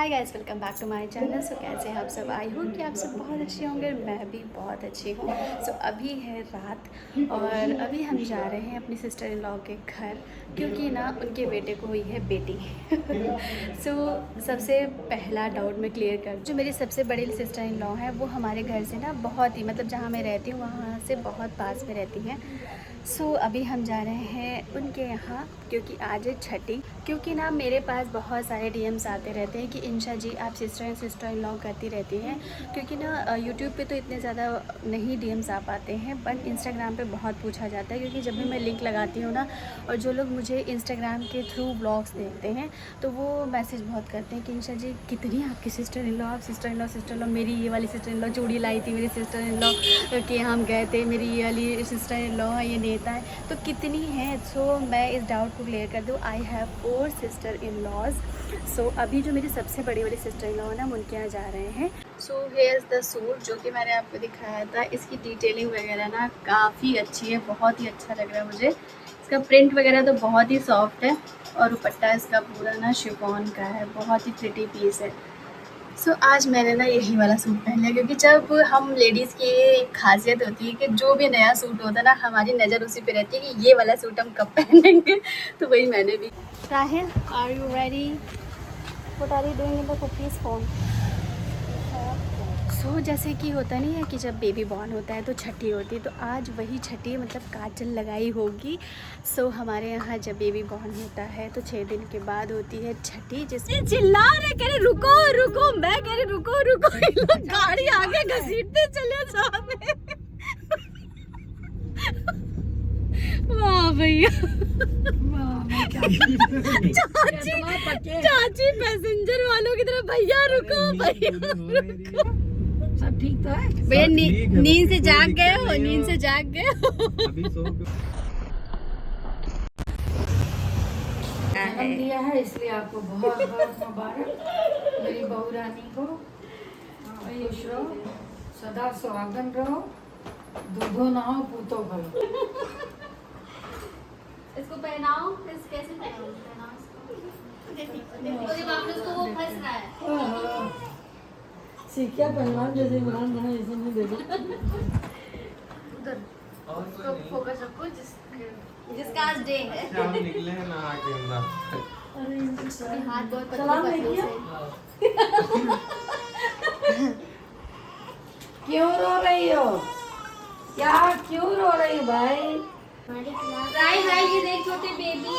Hi guys, welcome back to my channel. So कैसे हैं आप सब? आई होप कि आप सब बहुत अच्छे होंगे। मैं भी बहुत अच्छी हूँ। सो अभी है रात और अभी हम जा रहे हैं अपनी सिस्टर इन लॉ के घर, क्योंकि ना उनके बेटे को हुई है बेटी। सो सबसे पहला डाउट मैं क्लियर कर, जो मेरी सबसे बड़ी सिस्टर इन लॉ है वो हमारे घर से ना बहुत ही, मतलब जहाँ मैं रहती हूँ वहाँ से बहुत पास में रहती हैं। सो अभी हम जा रहे हैं उनके यहाँ, क्योंकि आज है छठी। क्योंकि ना मेरे पास बहुत सारे डीएम्स आते रहते हैं कि इंशा जी आप सिस्टर इन लॉ करती रहती हैं, क्योंकि ना यूट्यूब पे तो इतने ज़्यादा नहीं डीएम्स आ पाते हैं, बट इंस्टाग्राम पे बहुत पूछा जाता है। क्योंकि जब भी मैं लिंक लगाती हूँ ना, और जो लोग मुझे इंस्टाग्राम के थ्रू ब्लॉग्स देखते हैं तो वो मैसेज बहुत करते हैं कि इंशा जी कितनी आपकी सिस्टर इन लॉ, आप सिस्टर इन लॉ, मेरी ये वाली सिस्टर इन लॉ चूड़ी लाई थी, मेरी सिस्टर इन लॉ के हम गए थे, मेरी ये वाली सिस्टर इन लॉ है, ये नेता है, तो कितनी है। सो मैं इस डाउट को क्लियर कर दूँ, I have 4 sister in laws. So अभी जो मेरी सबसे बड़ी वाली सिस्टर इन लॉ है ना, हम उनके यहाँ जा रहे हैं। सो हेयर द सूट जो कि मैंने आपको दिखाया था, इसकी डिटेलिंग वगैरह ना काफ़ी अच्छी है, बहुत ही अच्छा लग रहा है मुझे। इसका प्रिंट वगैरह तो बहुत ही सॉफ्ट है और दुपट्टा इसका पूरा ना शिफॉन का है, बहुत ही प्रिटी पीस है। सो आज मैंने ना यही वाला सूट पहन लिया, क्योंकि जब हम लेडीज़ की एक खासियत होती है कि जो भी नया सूट होता है ना, हमारी नज़र उसी पे रहती है कि ये वाला सूट हम कब पहनेंगे। तो वही मैंने भी। Rahil, are you ready? What are you doing in the cookies home? So जैसे कि होता नहीं है कि जब बेबी बॉर्न होता है तो छठी होती है, तो आज वही छठी, मतलब काजल लगाई होगी। सो हमारे यहाँ जब बेबी बॉर्न होता है तो 6 दिन के बाद होती है छठी। जिससे चिल्ला रहे, कह रहे रुको रुको, मैं कह रही रुको रुको, गाड़ी आगे घसीटते चले सामने। वाह भैया, चाची पैसेंजर वालों की तरह, भैया रुको भैया रुको। सब ठीक तो है भैया? नींद से जाग गए हो? नींद से जाग गए हो? जन्म दिया है इसलिए आपको बहुत बहुत मुबारक। मेरी बहू रानी को खुश रहो, सदा सुहागन रहो, दूधो ना हो पूतो भरो। इसको पहनाओ, कैसे पहनाओ? इसको वो फंस रहा है। सीखिया पहलवान जैसे इमरान बना ऐसे नहीं दे दो। उधर उसको फोकस रखो, जिसका आज डे है। हम निकले हैं नहा के अंदर। हाथ बहुत सलाम पतले नहीं से। क्यों रो रही हो? क्या क्यों रो रही हो भाई? राय राय, ये देख छोटे बेबी।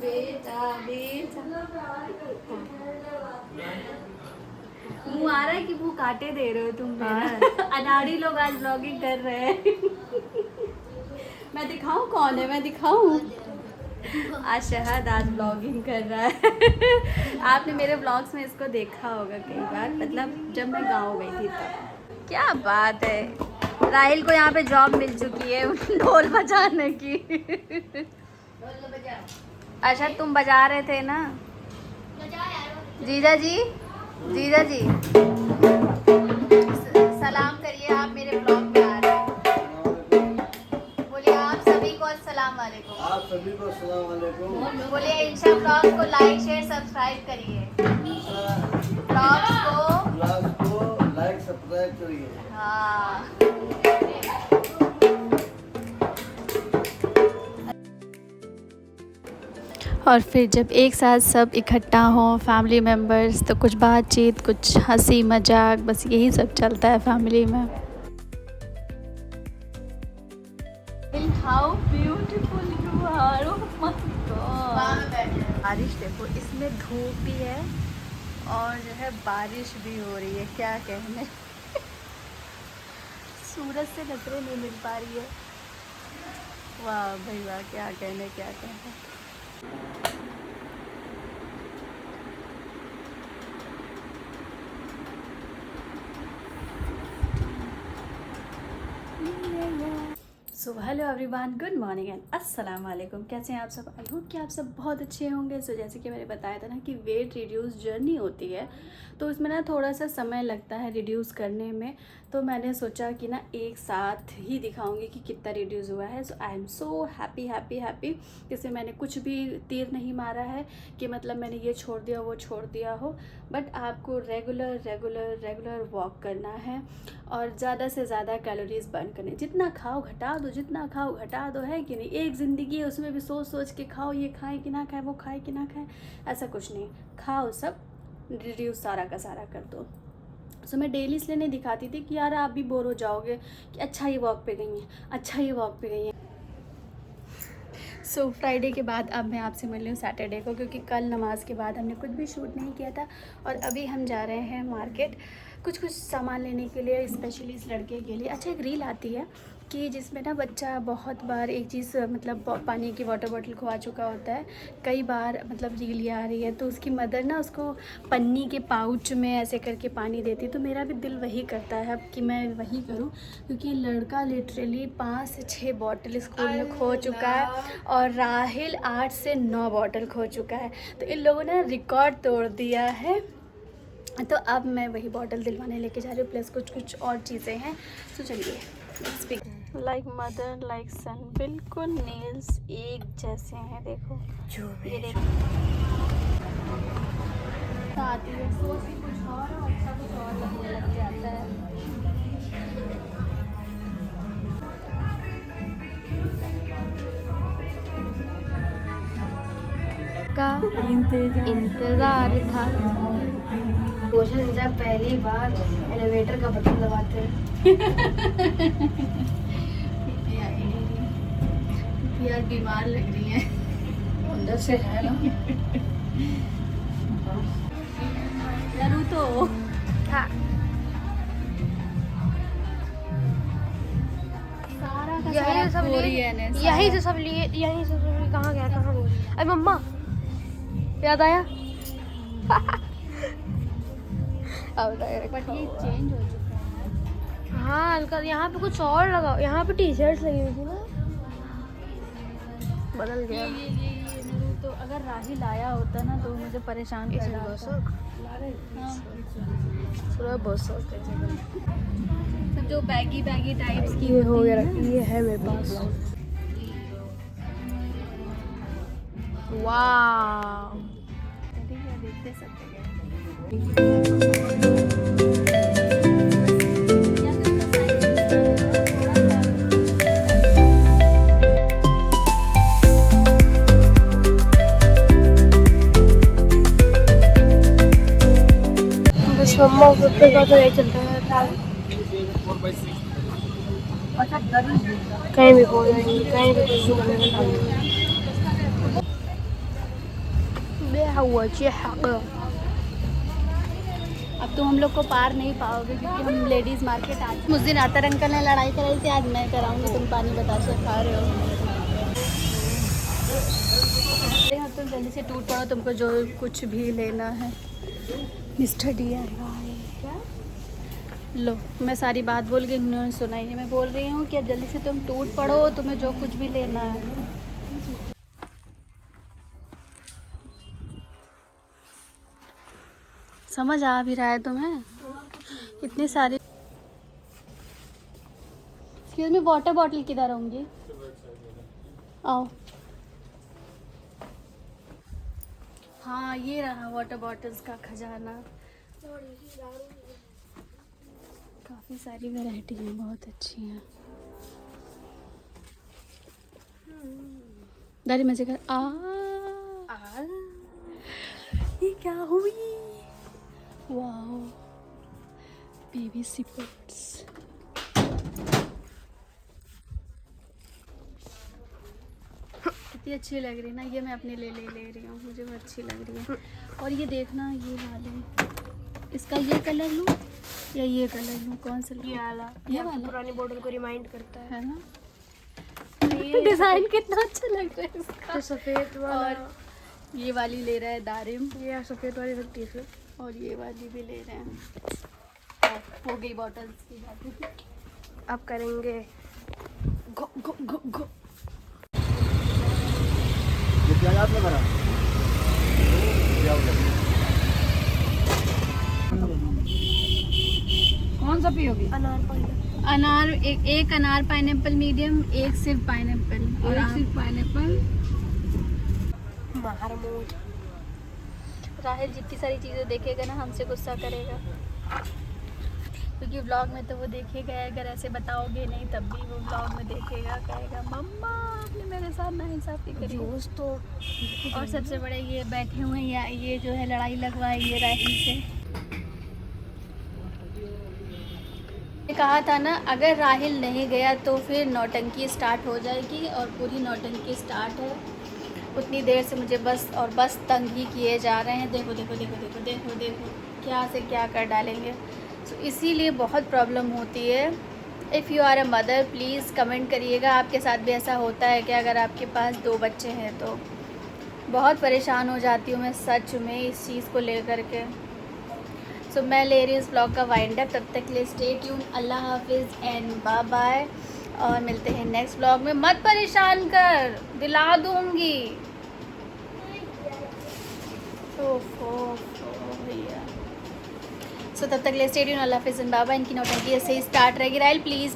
बेटा बेटा, मुँह आ रहा है कि मुँह काटे दे रहे हो तुम मेरा। अनाड़ी लोग आज ब्लॉगिंग कर रहे हैं। मैं दिखाऊं कौन है? मैं दिखाऊं? आज शहद आज ब्लॉगिंग कर रहा है। आपने मेरे ब्लॉग्स में इसको देखा होगा कई बार, मतलब जब मैं गाँव गई थी तब। क्या बात है, राहिल को यहाँ पे जॉब मिल चुकी है ढोल बजाने की। अच्छा तुम बजा रहे थे ना? जीजा जी, जीजा जी सलाम करिए, आप मेरे ब्लॉग में आ रहे हैं। बोलिए आप सभी को अस्सलाम वालेकुम। आप सभी को अस्सलाम वालेकुम। बोलिए इंशा ब्लॉग्स को लाइक शेयर सब्सक्राइब करिए। ब्लॉग्स को लाइक सब्सक्राइब करिए। हाँ। और फिर जब एक साथ सब इकट्ठा हों फैमिली मेम्बर्स, तो कुछ बातचीत, कुछ हंसी मजाक, बस यही सब चलता है फैमिली में। How beautiful you are, oh my God. बारिश देखो, इसमें धूप भी है और जो है बारिश भी हो रही है, क्या कहने। सूरज से नजरें नहीं मिल पा रही है। वाह भाई वाह, क्या कहने क्या कहने। So hello everyone, good morning and अस्सलाम वालेकुम। कैसे हैं आप सब? आई होप कि आप सब बहुत अच्छे होंगे। सो जैसे कि मैंने बताया था ना कि वेट रिड्यूस जर्नी होती है, तो इसमें ना थोड़ा सा समय लगता है रिड्यूस करने में। तो मैंने सोचा कि ना एक साथ ही दिखाऊंगी कि कितना रिड्यूस हुआ है। सो आई एम सो हैप्पी। इसमें मैंने कुछ भी तीर नहीं मारा है कि मतलब मैंने ये छोड़ दिया वो छोड़ दिया हो, बट आपको रेगुलर वॉक करना है और ज़्यादा से ज़्यादा कैलोरीज बर्न करने। जितना खाओ घटा दो, जितना खाओ घटा दो, है कि नहीं? एक ज़िंदगी है, उसमें भी सोच के खाओ, ये खाएं कि ना खाएं, वो खाएं कि ना खाएं, ऐसा कुछ नहीं। खाओ, सब रिड्यूस सारा का सारा कर दो। सो मैं डेली इसलिए नहीं दिखाती थी कि यार आप भी बोर हो जाओगे कि अच्छा ये वॉक पे गई हैं। सो फ्राइडे के बाद अब मैं आपसे मिल रही हूँ सैटरडे को, क्योंकि कल नमाज के बाद हमने कुछ भी शूट नहीं किया था। और अभी हम जा रहे हैं मार्केट कुछ सामान लेने के लिए, स्पेशली इस लड़के के लिए। अच्छा, एक रील आती है कि जिसमें ना बच्चा बहुत बार एक चीज़ मतलब पानी की वाटर बॉटल खवा चुका होता है कई बार, मतलब रील ये आ रही है, तो उसकी मदर ना उसको पन्नी के पाउच में ऐसे करके पानी देती। तो मेरा भी दिल वही करता है अब कि मैं वही करूं, क्योंकि लड़का लिटरली 5 से 6 बॉटल स्कूल में खो चुका है और राहिल 8 से 9 बॉटल खो चुका है। तो इन लोगों ने रिकॉर्ड तोड़ दिया है। तो अब मैं वही बॉटल दिलवाने लेके जा रही हूँ, प्लस कुछ और चीज़ें हैं। तो चलिए। लाइक मदर लाइक सन, बिल्कुल नेल्स एक जैसे हैं। देखो ये देखो, आती है सोच भी कुछ और अच्छा कुछ और लगने लग जाता है। का इंतजार था। क्वेश्चन जब पहली बार एलिवेटर का बटन दबाते हैं। यार बीमार लग रही है अंदर से है ना। जरूर तो हाँ, सारा का यही सारा तो सब खोरी लिए, है ने, यही सारा। तो सब लिए, यही से सब कहाँ गया, कहाँ गया? अरे मम्मा, याद आया? अब बट ये चेंज हो चुका है। हाँ, हल्का यहाँ पे कुछ और लगा, यहाँ पे टी शर्ट लगी हुई थी ना, बदल गया। ये मेरे तो अगर राहिल आया होता ना तो मुझे परेशान कर इसमें रहा बस था। हाँ। पूरा बस सब जो बैगी टाइप्स की ये हो होती गया, है ना। ये है मेरे पास। वाह, ठीक है, देखते सब जगह। बस मम्मा को का तो नहीं चलता है, कहीं भी बोल रही, कहीं भी कुछ करने हुआ चाहिए। अब तो हम लोग को पार नहीं पाओगे, क्योंकि हम लेडीज़ मार्केट आज उस दिन आतर अंकल ने लड़ाई कराई थी, आज मैं कराऊंगी। तुम पानी बताशे खा रहे हो। तुम जल्दी से टूट पड़ो, तुमको जो कुछ भी लेना है। मिस्टर DIY लो, मैं सारी बात बोल गई, उन्होंने सुना ही नहीं। मैं बोल रही हूँ कि अब जल्दी से तुम टूट पड़ो, तुम्हें जो कुछ भी लेना है। समझ आ भी रहा है तुम्हें? इतनी सारी। एक्सक्यूज मी, वाटर बॉटल किधर होंगी? आओ। हाँ, ये रहा वाटर बॉटल्स का खजाना। काफ़ी सारी वैरायटी हैं, बहुत अच्छी हैं। दादी मजे कर। ये क्या हुई? Wow, baby sippers. कितनी अच्छी लग रही है ना, ये मैं अपने ले रही हूँ, मुझे वो अच्छी लग रही है। और ये देखना, ये वाले, इसका ये कलर लूँ या ये कलर लूँ, कौन सा लूँ? ये वाला पुरानी बोतल को रिमाइंड करता है ना। डिज़ाइन कितना अच्छा लग रहा है इसका। तो सफेद वाला, और ये वाली ले रहा है दारिम, ये सफेद वाली रखती है। और ये वाली भी ले रहे हैं। हो गई बॉटल्स की बात। अब करेंगे गो गो गो गो। ये प्याज आपने भरा? कौन सा पियोगी? अनार पाइनएप्पल। अनार एक अनार पाइनएप्पल मीडियम, एक सिर्फ पाइनएप्पल और एक सिर्फ पाइनएप्पल। मारमूट। राहिल जितनी सारी चीज़ें देखेगा ना हमसे गुस्सा करेगा, क्योंकि व्लॉग में तो वो देखेगा, अगर ऐसे बताओगे नहीं तब भी वो व्लॉग में देखेगा, कहेगा मम्मा आपने मेरे साथ नाइंसाफ़ी करी। जूस तो और सबसे बड़े ये बैठे हुए हैं, ये जो है लड़ाई लगवाए ये राहिल से। कहा था ना, अगर राहिल नहीं गया तो फिर नौटंकी स्टार्ट हो जाएगी, और पूरी नौटंकी स्टार्ट है। उतनी देर से मुझे बस तंग ही किए जा रहे हैं। देखो देखो देखो देखो देखो देखो क्या से क्या कर डालेंगे। सो इसीलिए बहुत प्रॉब्लम होती है। If you are a mother please comment करिएगा, आपके साथ भी ऐसा होता है कि अगर आपके पास 2 बच्चे हैं तो। बहुत परेशान हो जाती हूँ मैं सच में इस चीज़ को लेकर के। सो मैं ले रही हूँ इस ब्लॉग का वाइंड अप। तब तक के लिए स्टे ट्यून। अल्लाह हाफिज़ एंड बाय बाय, और मिलते हैं नेक्स्ट ब्लॉग में। मत परेशान कर, दिला दूँगी। भैया। सो तब तक के लिए स्टे ट्यून। अल्लाह हाफिज़ एंड बाय बाय। इनकी नौटंकी ऐसे ही स्टार्ट रहेगी। राहिल प्लीज़